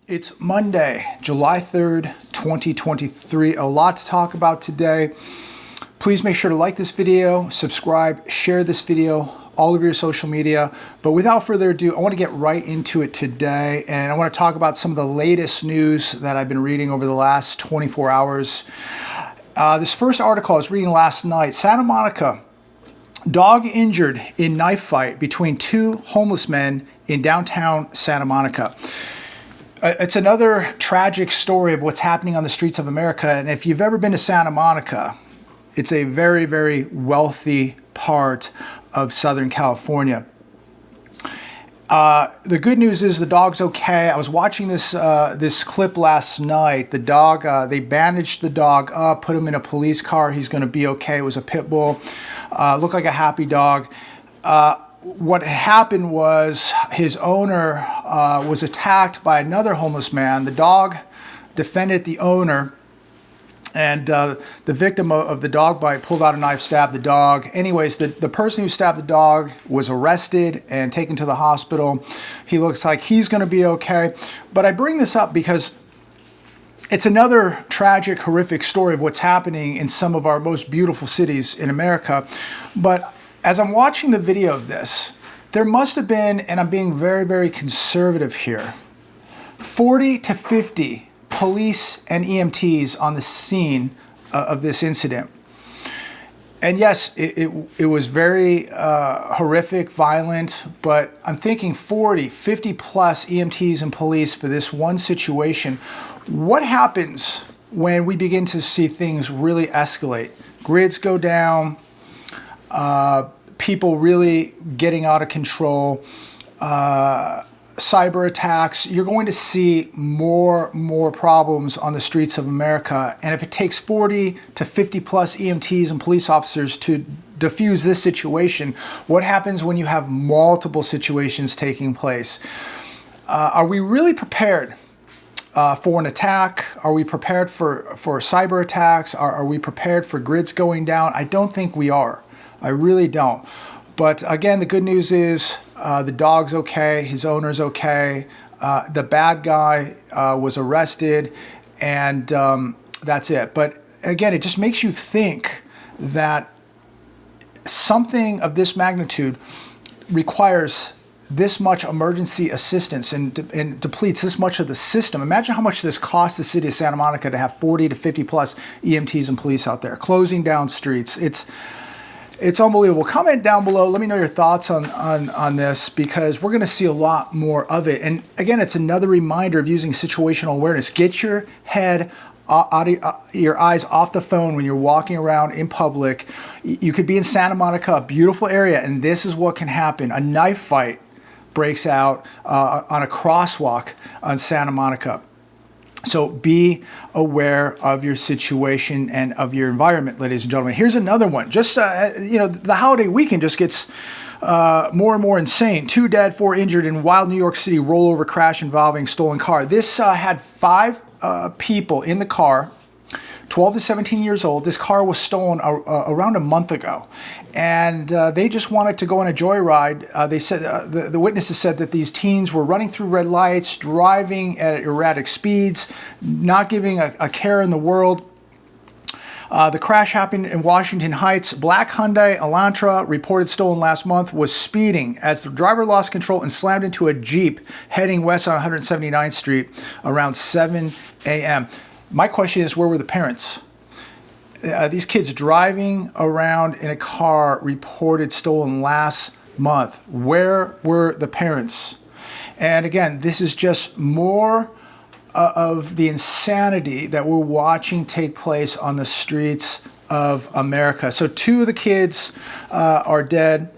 It's Monday, July 3rd, 2023. A lot to talk about today. Please make sure to like this video, subscribe, share this video, all of your social media. But without further ado, I want to get right into it today. And I want to talk about some of the latest news that I've been reading over the last 24 hours. This first article I was reading last night, Santa Monica, dog injured in knife fight between two homeless men in downtown Santa Monica. It's another tragic story of what's happening on the streets of America. And if you've ever been to Santa Monica, it's a very, very wealthy part of Southern California. The good news is the dog's okay. I was watching this clip last night. The dog, they bandaged the dog up, put him in a police car. He's going to be okay. It was a pit bull. Looked like a happy dog. What happened was his owner was attacked by another homeless man. The dog defended the owner, and the victim of the dog bite pulled out a knife, stabbed the dog. Anyways, the person who stabbed the dog was arrested and taken to the hospital. He looks like he's going to be okay. But I bring this up because it's another tragic, horrific story of what's happening in some of our most beautiful cities in America. But as I'm watching the video of this, there must have been, and I'm being very, very conservative here, 40 to 50 police and EMTs on the scene of this incident. And yes, it was very horrific, violent, but I'm thinking 40, 50 plus EMTs and police for this one situation. What happens when we begin to see things really escalate? Grids go down, people really getting out of control, cyber attacks. You're going to see more problems on the streets of America. And if it takes 40 to 50 plus EMTs and police officers to diffuse this situation, what happens when you have multiple situations taking place? Are we really prepared for an attack? Are we prepared for cyber attacks? Are we prepared for grids going down? I don't think we are. I really don't. But again, the good news is the dog's okay, his owner's okay, the bad guy was arrested, and that's it. But again, it just makes you think that something of this magnitude requires this much emergency assistance and depletes this much of the system. Imagine how much this costs the city of Santa Monica to have 40 to 50 plus EMTs and police out there, closing down streets. It's unbelievable. Comment down below. Let me know your thoughts on this, because we're going to see a lot more of it. And again, it's another reminder of using situational awareness. Get your head your eyes off the phone when you're walking around in public. You could be in Santa Monica, a beautiful area, and this is what can happen. A knife fight breaks out on a crosswalk on Santa Monica. So be aware of your situation and of your environment, ladies and gentlemen. Here's another one. Just, the holiday weekend just gets more and more insane. 2 dead, 4 injured in wild New York City rollover crash involving stolen car. This had 5 people in the car, 12 to 17 years old. This car was stolen around a month ago. And they just wanted to go on a joyride. They said the witnesses said that these teens were running through red lights, driving at erratic speeds, not giving a care in the world. The crash happened in Washington Heights. Black Hyundai Elantra, reported stolen last month, was speeding as the driver lost control and slammed into a Jeep heading west on 179th Street around 7 a.m. My question is, where were the parents? These kids driving around in a car reported stolen last month. Where were the parents? And again, this is just more of the insanity that we're watching take place on the streets of America. So 2 of the kids are dead,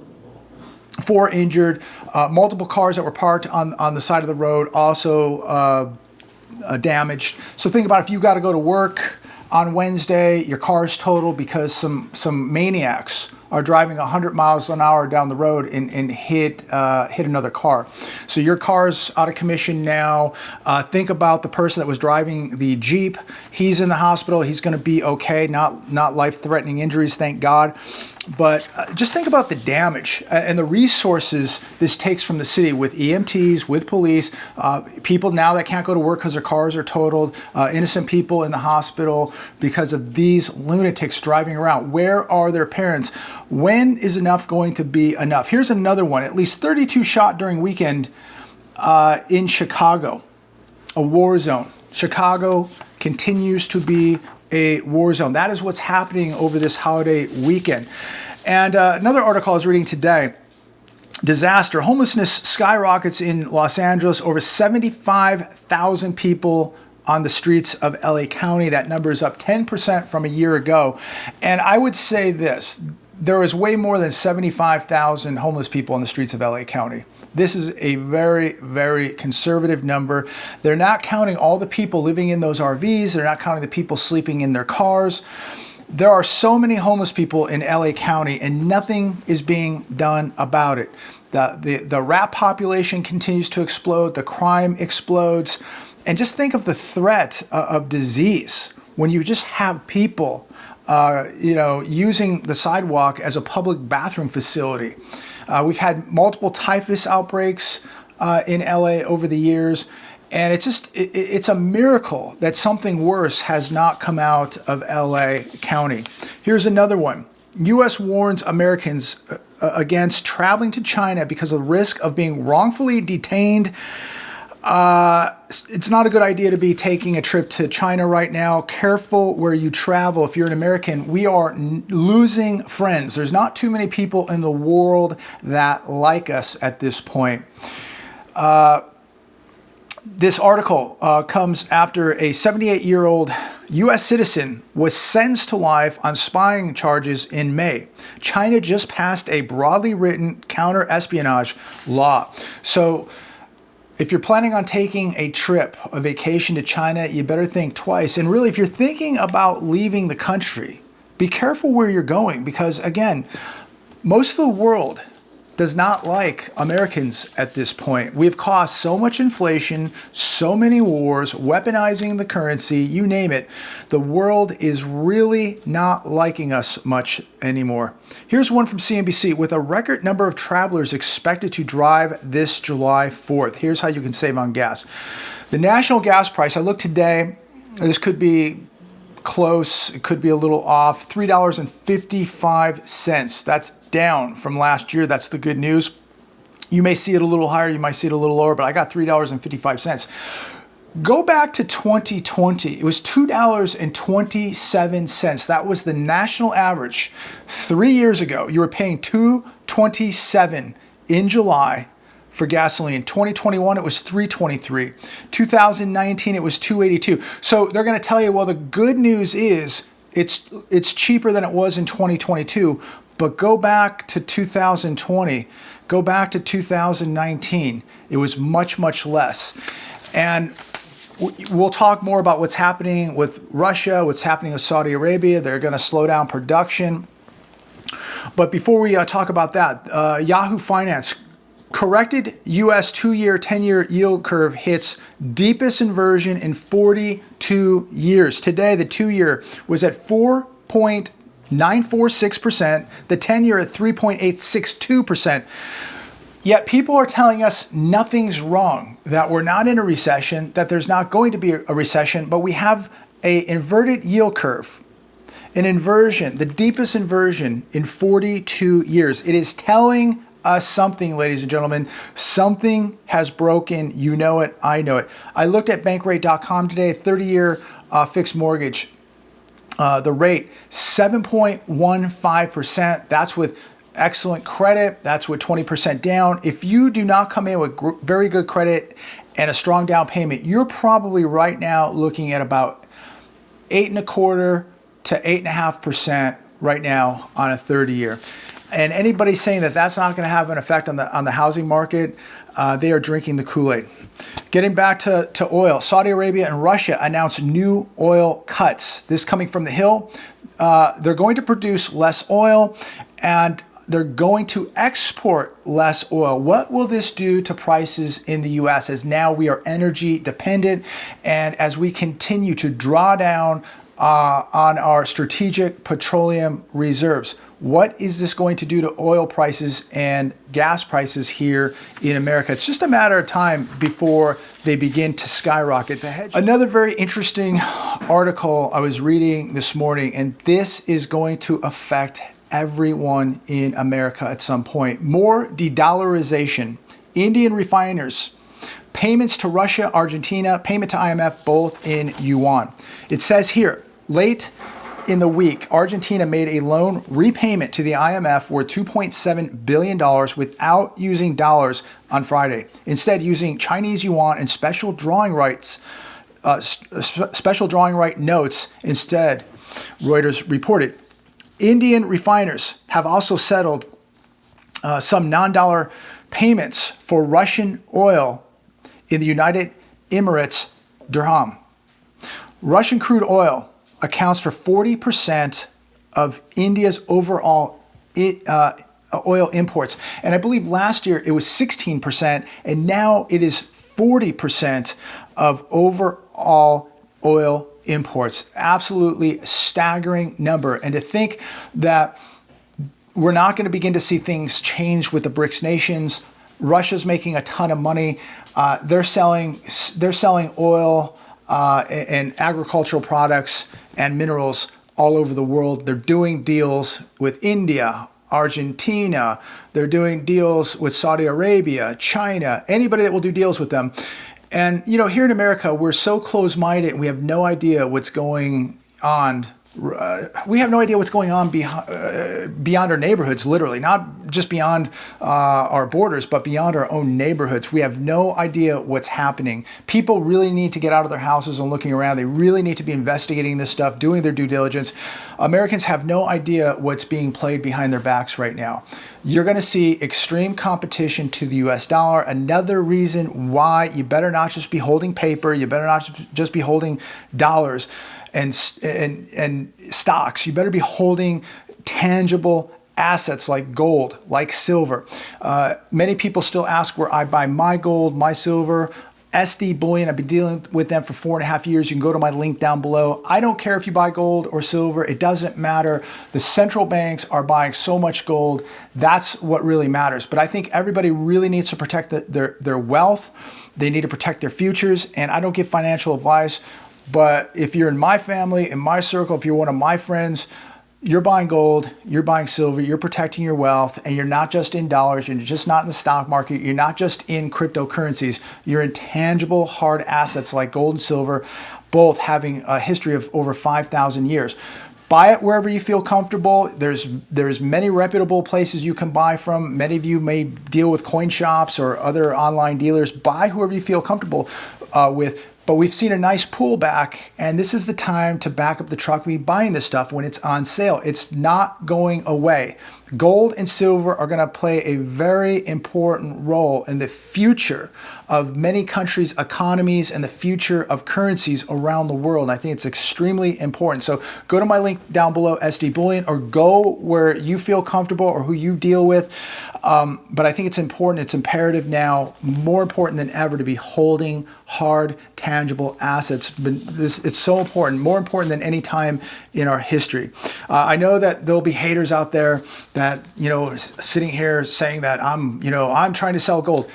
4 injured, multiple cars that were parked on the side of the road also damaged. So think about if you got to go to work on Wednesday, your car's totaled because some maniacs are driving 100 miles an hour down the road and hit another car. So your car's out of commission now. Think about the person that was driving the Jeep. He's in the hospital. He's going to be okay. Not life-threatening injuries, thank God. But just think about the damage and the resources this takes from the city with EMTs, with police, people now that can't go to work because their cars are totaled, innocent people in the hospital because of these lunatics driving around. Where are their parents? When is enough going to be enough? Here's another one. At least 32 shot during weekend in Chicago, a war zone. Chicago continues to be a war zone. That is what's happening over this holiday weekend. And another article I was reading today, disaster. Homelessness skyrockets in Los Angeles. Over 75,000 people on the streets of LA County. That number is up 10% from a year ago. And I would say this, there is way more than 75,000 homeless people on the streets of LA County. This is a very, very conservative number. They're not counting all the people living in those RVs. They're not counting the people sleeping in their cars. There are so many homeless people in LA County and nothing is being done about it. The rat population continues to explode. The crime explodes. And just think of the threat of disease when you just have people using the sidewalk as a public bathroom facility. We've had multiple typhus outbreaks in LA over the years, and it's a miracle that something worse has not come out of LA County. Here's another one. U.S. warns Americans against traveling to China because of the risk of being wrongfully detained. It's not a good idea to be taking a trip to China right now. Careful where you travel. If you're an American, we are losing friends. There's not too many people in the world that like us at this point. This article comes after a 78-year-old U.S. citizen was sentenced to life on spying charges in May. China just passed a broadly written counter-espionage law. So if you're planning on taking a trip, a vacation to China, you better think twice. And really, if you're thinking about leaving the country, be careful where you're going because, again, most of the world does not like Americans at this point. We've caused so much inflation, so many wars, weaponizing the currency, you name it. The world is really not liking us much anymore. Here's one from CNBC. With a record number of travelers expected to drive this July 4th. Here's how you can save on gas. The national gas price, I looked today, this could be close, it could be a little off, $3.55. That's down from last year. That's the good news. You may see it a little higher, you might see it a little lower, but I got $3.55. Go back to 2020. It was $2.27. That was the national average. 3 years ago, you were paying $2.27 in July for gasoline. 2021, it was $3.23. 2019, it was $2.82. So they're going to tell you, well, the good news is it's cheaper than it was in 2022. But go back to 2020, go back to 2019. It was much, much less. And we'll talk more about what's happening with Russia, what's happening with Saudi Arabia. They're going to slow down production. But before we talk about that, Yahoo Finance corrected U.S. 2-year, 10-year yield curve hits deepest inversion in 42 years. Today, the 2-year was at 4.946%, the 10-year at 3.862%. Yet people are telling us nothing's wrong, that we're not in a recession, that there's not going to be a recession, but we have an inverted yield curve, an inversion, the deepest inversion in 42 years. It is telling us something, ladies and gentlemen. Something has broken. You know it. I know it. I looked at bankrate.com today, 30-year fixed mortgage. The rate, 7.15%. That's with excellent credit. That's with 20% down. If you do not come in with very good credit and a strong down payment, you're probably right now looking at about 8.25% to 8.5% right now on a 30-year. And anybody saying that that's not going to have an effect on the housing market, they are drinking the Kool-Aid. Getting back to oil, Saudi Arabia and Russia announced new oil cuts. This coming from The Hill. They're going to produce less oil, and they're going to export less oil. What will this do to prices in the US as now we are energy dependent and as we continue to draw down on our strategic petroleum reserves? What is this going to do to oil prices and gas prices here in America? It's just a matter of time before they begin to skyrocket. Another very interesting article I was reading this morning, and this is going to affect everyone in America at some point. More de-dollarization. Indian refiners. Payments to Russia, Argentina, payment to IMF, both in yuan. It says here, late in the week, Argentina made a loan repayment to the IMF worth $2.7 billion without using dollars on Friday, instead using Chinese yuan and special drawing rights, special drawing right notes instead, Reuters reported. Indian refiners have also settled some non-dollar payments for Russian oil in the United Emirates dirham. Russian crude oil accounts for 40% of India's overall oil imports. And I believe last year it was 16%, and now it is 40% of overall oil imports. Absolutely staggering number. And to think that we're not going to begin to see things change with the BRICS nations. Russia's making a ton of money. They're selling oil and agricultural products and minerals all over the world. They're doing deals with India, Argentina. They're doing deals with Saudi Arabia, China, anybody that will do deals with them. And, you know, here in America, we're so close-minded and we have no idea what's going on. We have no idea what's going on beyond our neighborhoods, literally, not just beyond our borders, but beyond our own neighborhoods. We have no idea what's happening. People really need to get out of their houses and looking around. They really need to be investigating this stuff, doing their due diligence. Americans have no idea what's being played behind their backs right now. You're going to see extreme competition to the US dollar. Another reason why you better not just be holding paper, you better not just be holding dollars and stocks. You better be holding tangible assets like gold, like silver. Many people still ask where I buy my gold, my silver. SD Bullion, I've been dealing with them for 4.5 years. You can go to my link down below. I don't care if you buy gold or silver. It doesn't matter. The central banks are buying so much gold. That's what really matters. But I think everybody really needs to protect their wealth. They need to protect their futures. And I don't give financial advice. But if you're in my family, in my circle, if you're one of my friends, you're buying gold, you're buying silver, you're protecting your wealth, and you're not just in dollars, you're just not in the stock market, you're not just in cryptocurrencies, you're in tangible hard assets like gold and silver, both having a history of over 5,000 years. Buy it wherever you feel comfortable. There's many reputable places you can buy from. Many of you may deal with coin shops or other online dealers. Buy whoever you feel comfortable with. But we've seen a nice pullback, and this is the time to back up the truck and be buying this stuff when it's on sale. It's not going away. Gold and silver are going to play a very important role in the future of many countries' economies and the future of currencies around the world. And I think it's extremely important. So go to my link down below, SD Bullion, or go where you feel comfortable or who you deal with. But I think it's important, it's imperative now, more important than ever, to be holding hard, tangible assets. But it's so important, more important than any time in our history. I know that there'll be haters out there that, you know, sitting here saying that I'm trying to sell gold.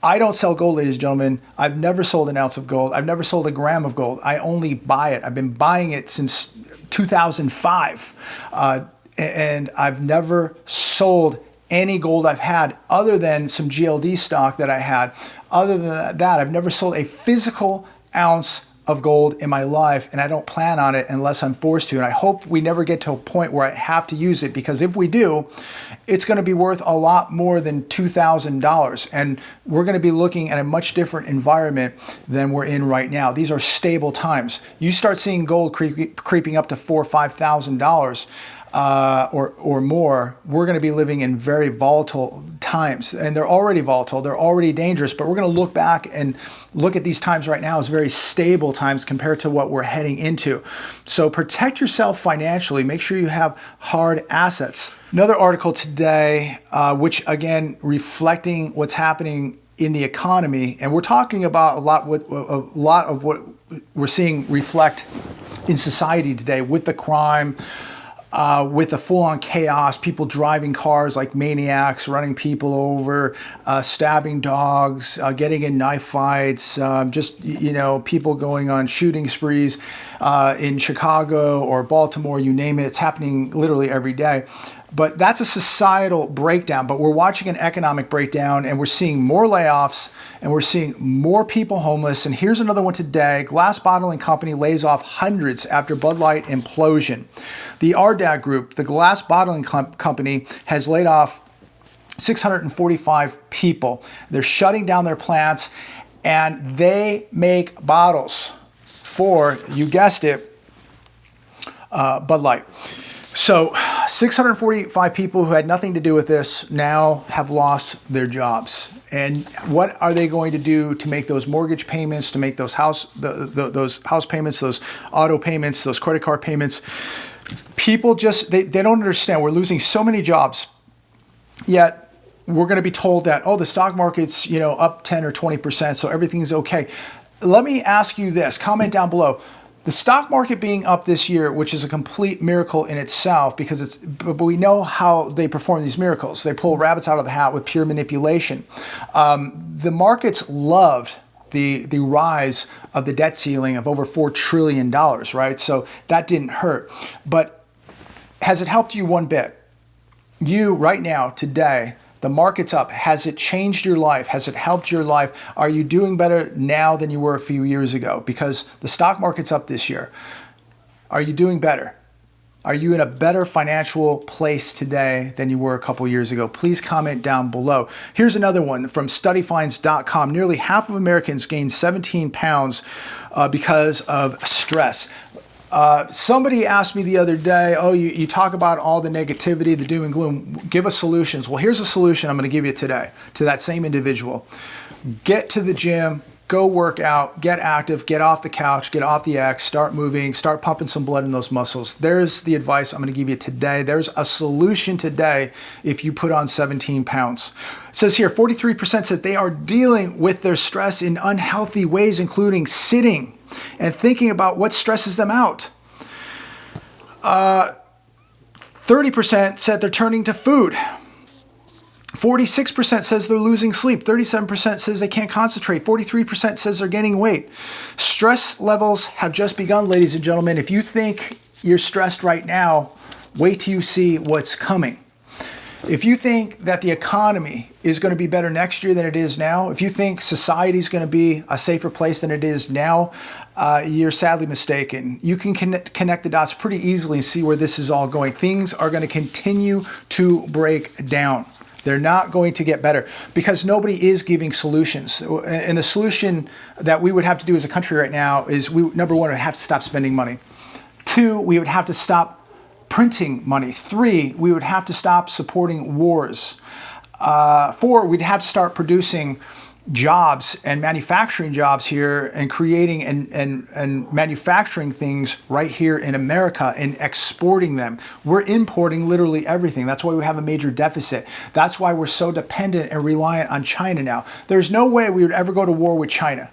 I don't sell gold, ladies and gentlemen. I've never sold an ounce of gold. I've never sold a gram of gold. I only buy it. I've been buying it since 2005. And I've never sold any gold I've had other than some GLD stock that I had. Other than that, I've never sold a physical ounce of gold in my life, and I don't plan on it unless I'm forced to. And I hope we never get to a point where I have to use it, because if we do, it's going to be worth a lot more than $2,000. And we're going to be looking at a much different environment than we're in right now. These are stable times. You start seeing gold creeping up to $4,000 or $5,000. or more, we're going to be living in very volatile times. And they're already volatile, they're already dangerous, but we're going to look back and look at these times right now as very stable times compared to what we're heading into. So protect yourself financially, make sure you have hard assets. Another article today, which again, reflecting what's happening in the economy, and we're talking about a lot of what we're seeing reflect in society today with the crime, with the full-on chaos, people driving cars like maniacs, running people over, stabbing dogs, getting in knife fights, just, people going on shooting sprees in Chicago or Baltimore, you name it. It's happening literally every day. But that's a societal breakdown, but we're watching an economic breakdown, and we're seeing more layoffs, and we're seeing more people homeless. And here's another one today. Glass bottling company lays off hundreds after Bud Light implosion. The RDAG Group, the glass bottling company, has laid off 645 people. They're shutting down their plants, and they make bottles for, you guessed it, Bud Light. So 645 people who had nothing to do with this now have lost their jobs. And what are they going to do to make those mortgage payments, to make those those house payments, those auto payments, those credit card payments? People just, they don't understand. We're losing so many jobs, yet we're going to be told that, oh, the stock market's, up 10 or 20%, so everything's okay. Let me ask you this, comment down below. The stock market being up this year, which is a complete miracle in itself, because but we know how they perform these miracles. They pull rabbits out of the hat with pure manipulation. The markets loved the rise of the debt ceiling of over $4 trillion, right? So that didn't hurt. But has it helped you one bit? You, right now, today, the market's up. Has it changed your life? Has it helped your life? Are you doing better now than you were a few years ago? Because the stock market's up this year. Are you doing better? Are you in a better financial place today than you were a couple years ago? Please comment down below. Here's another one from studyfinds.com. Nearly half of Americans gained 17 pounds because of stress. Somebody asked me the other day, oh, you talk about all the negativity, the doom and gloom, give us solutions. Well, here's a solution I'm going to give you today to that same individual. Get to the gym, go work out, get active, get off the couch, get off the X, start moving, start pumping some blood in those muscles. There's the advice I'm going to give you today. There's a solution today if you put on 17 pounds. It says here, 43% said they are dealing with their stress in unhealthy ways, including sitting and thinking about what stresses them out. 30% said they're turning to food. 46% says they're losing sleep. 37% says they can't concentrate. 43% says they're gaining weight. Stress levels have just begun, ladies and gentlemen. If you think you're stressed right now, wait till you see what's coming. If you think that the economy is going to be better next year than it is now, if you think society is going to be a safer place than it is now, you're sadly mistaken. You can connect the dots pretty easily and see where this is all going. Things are going to continue to break down. They're not going to get better because nobody is giving solutions. And the solution that we would have to do as a country right now is, number one, would have to stop spending money. 2, we would have to stop printing money. 3, we would have to stop supporting wars. 4, we'd have to start producing jobs and manufacturing jobs here and creating and manufacturing things right here in America and exporting them. We're importing literally everything. That's why we have a major deficit. That's why we're so dependent and reliant on China now. There's no way we would ever go to war with China,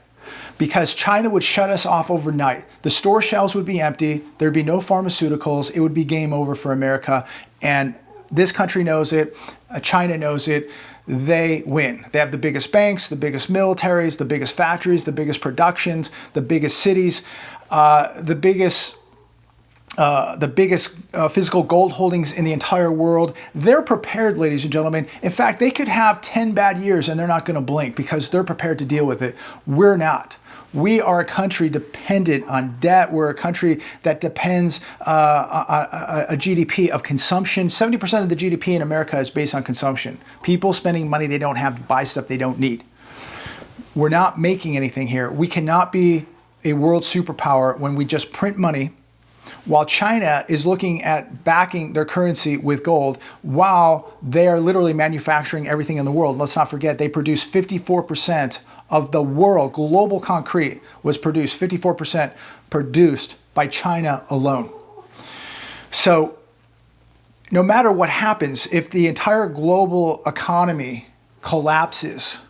because China would shut us off overnight. The store shelves would be empty. There'd be no pharmaceuticals. It would be game over for America. And this country knows it. China knows it. They win. They have the biggest banks, the biggest militaries, the biggest factories, the biggest productions, the biggest cities, the biggest physical gold holdings in the entire world. They're prepared, ladies and gentlemen. In fact, they could have 10 bad years and they're not going to blink because they're prepared to deal with it. We're not. We are a country dependent on debt. We're a country that depends on a GDP of consumption. 70% of the GDP in America is based on consumption. People spending money they don't have to buy stuff they don't need. We're not making anything here. We cannot be a world superpower when we just print money while China is looking at backing their currency with gold, while they are literally manufacturing everything in the world. Let's not forget, they produce 54% of the world. Global concrete was produced, 54% produced by China alone. So no matter what happens, if the entire global economy collapses,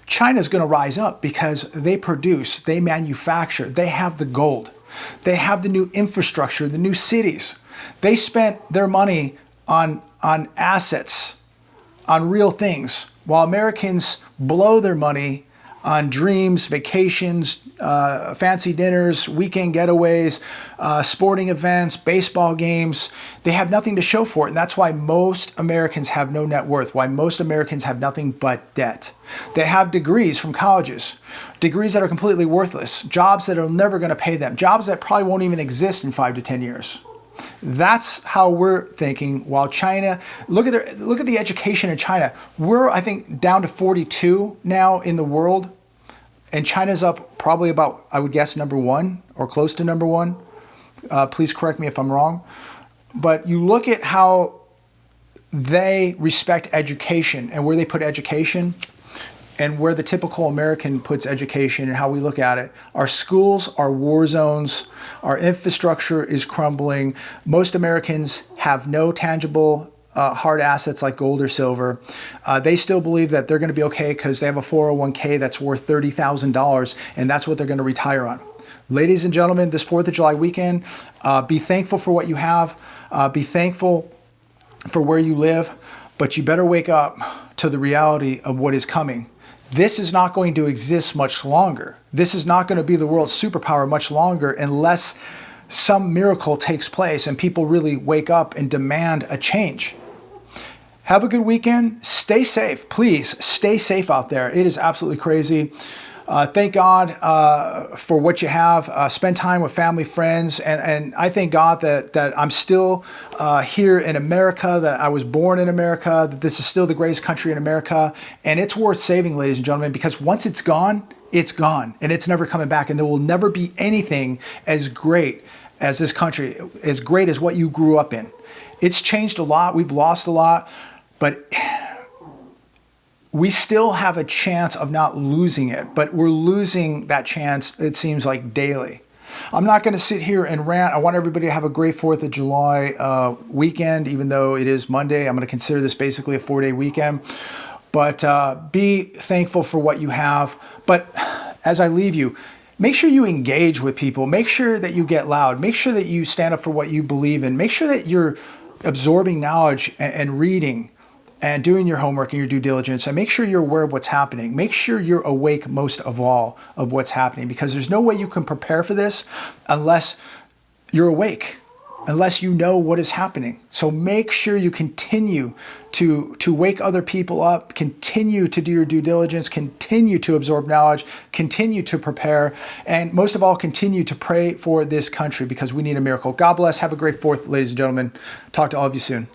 China's going to rise up because they produce, they manufacture, they have the gold. They have the new infrastructure, the new cities. They spent their money on assets, on real things, while Americans blow their money on dreams, vacations, fancy dinners, weekend getaways, sporting events, baseball games. They have nothing to show for it. And that's why most Americans have no net worth, why most Americans have nothing but debt. They have degrees from colleges, degrees that are completely worthless, jobs that are never going to pay them, jobs that probably won't even exist in 5 to 10 years. That's how we're thinking. While China, look at the education in China. We're, I think, down to 42 now in the world, and China's up probably about, I would guess, #1 or close to #1. Please correct me if I'm wrong. But you look at how they respect education and where they put education, and where the typical American puts education and how we look at it. Our schools are war zones. Our infrastructure is crumbling. Most Americans have no tangible hard assets like gold or silver. They still believe that they're going to be okay because they have a 401k that's worth $30,000, and that's what they're going to retire on. Ladies and gentlemen, this 4th of July weekend, be thankful for what you have. Be thankful for where you live, but you better wake up to the reality of what is coming. This is not going to exist much longer. This is not going to be the world's superpower much longer unless some miracle takes place and people really wake up and demand a change. Have a good weekend. Stay safe. Please stay safe out there. It is absolutely crazy. Thank God for what you have. Spend time with family, friends, and I thank God that I'm still here in America, that I was born in America, that this is still the greatest country in America, and it's worth saving, ladies and gentlemen, because once it's gone, and it's never coming back, and there will never be anything as great as this country, as great as what you grew up in. It's changed a lot. We've lost a lot, but we still have a chance of not losing it, but we're losing that chance, it seems like, daily. I'm not going to sit here and rant. I want everybody to have a great 4th of July weekend, even though it is Monday. I'm going to consider this basically a 4-day weekend. But be thankful for what you have. But as I leave you, make sure you engage with people. Make sure that you get loud. Make sure that you stand up for what you believe in. Make sure that you're absorbing knowledge and reading and doing your homework and your due diligence, and make sure you're aware of what's happening. Make sure you're awake most of all of what's happening, because there's no way you can prepare for this unless you're awake, unless you know what is happening. So make sure you continue to wake other people up, continue to do your due diligence, continue to absorb knowledge, continue to prepare, and most of all, continue to pray for this country, because we need a miracle. God bless. Have a great 4th, ladies and gentlemen. Talk to all of you soon.